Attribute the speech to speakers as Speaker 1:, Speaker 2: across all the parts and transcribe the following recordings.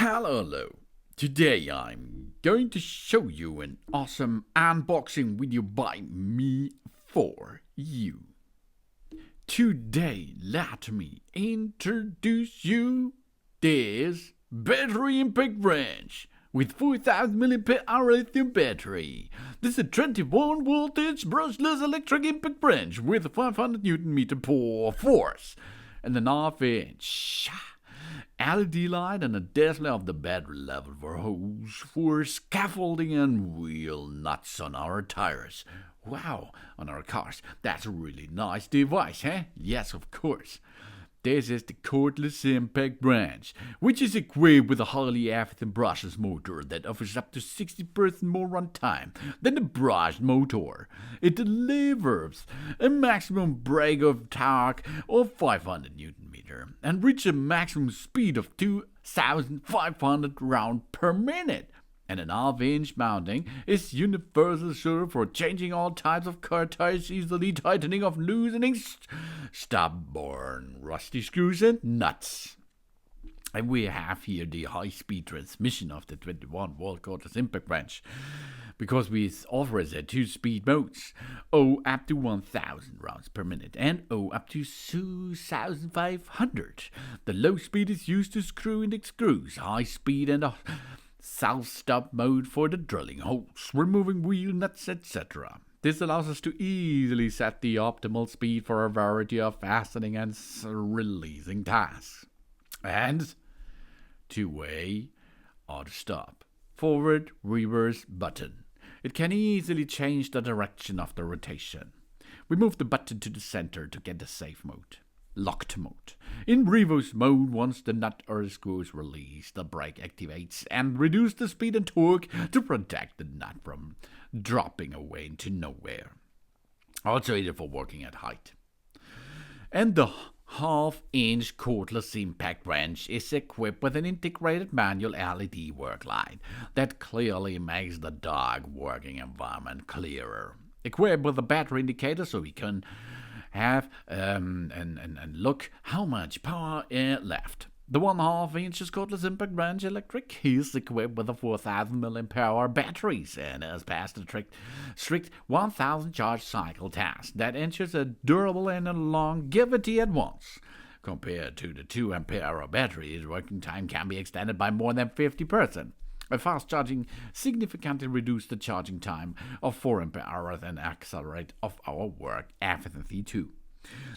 Speaker 1: Hello. Today I'm going to show you an awesome unboxing video by me for you. Today let me introduce you this battery impact wrench with 4000 mAh lithium battery. This is a 21 voltage brushless electric impact wrench with a 500 Newton meter pull force and an half-inch LED light and a display of the battery level for hose for scaffolding and wheel nuts on our tires. Wow, on our cars. That's a really nice device, huh? Yes, of course. This is the cordless impact wrench, which is equipped with a highly efficient brushless motor that offers up to 60% more runtime than the brushed motor. It delivers a maximum brake of torque of 500 Newton meter and reaches a maximum speed of 2,500 rounds per minute. And an half-inch mounting is universal sure for changing all types of car tires, easily tightening of loosening stubborn rusty screws and nuts. And we have here the high-speed transmission of the 21-volt cordless impact wrench, because we offer it 2 speed modes, O up to 1000 rounds per minute and O up to 2500. The low speed is used to screw in the screws, high speed and a self-stop mode for the drilling holes, removing wheel nuts, etc. This allows us to easily set the optimal speed for a variety of fastening and releasing tasks. And two-way auto-stop, forward, reverse button. It can easily change the direction of the rotation. We move the button to the center to get the safe mode. Locked mode. In reverse mode, once the nut or the screw is released, the brake activates and reduces the speed and torque to protect the nut from dropping away into nowhere. Also either for working at height. And the half-inch cordless impact wrench is equipped with an integrated manual LED work light that clearly makes the dark working environment clearer. Equipped with a battery indicator so we can have and look how much power left. The 1/2 inches cordless impact wrench electric is equipped with a 4000 mAh batteries and has passed a strict 1000 charge cycle test that ensures a durable and a longevity at once. Compared to the 2 ampere batteries, working time can be extended by more than 50%. A fast charging significantly reduces the charging time of 4 ampere and accelerate of our work efficiency too.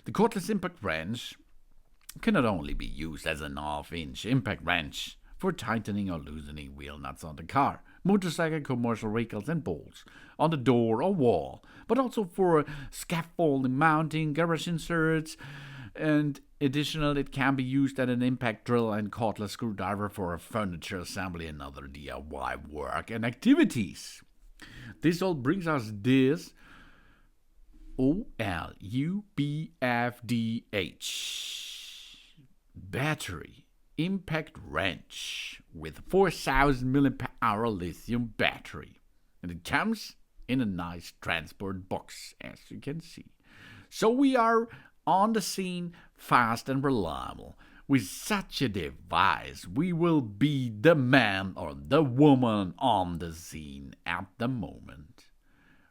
Speaker 1: The cordless impact wrench can not only be used as an half-inch impact wrench for tightening or loosening wheel nuts on the car, motorcycle, commercial vehicles and bolts on the door or wall, but also for scaffolding, mounting, garage inserts, and additionally, it can be used as an impact drill and cordless screwdriver for furniture assembly and other DIY work and activities. This all brings us this OLUBFDH battery impact wrench with 4000 mAh lithium battery. And it comes in a nice transport box, as you can see. So we are on the scene, fast and reliable. With such a device, we will be the man or the woman on the scene at the moment.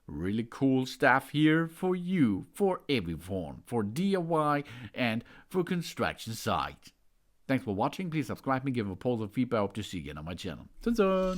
Speaker 1: Really cool stuff here for you, for everyone, for DIY and for construction sites. Thanks for watching. Please subscribe and give a positive feedback. I hope to see you again on my channel. Dun dun.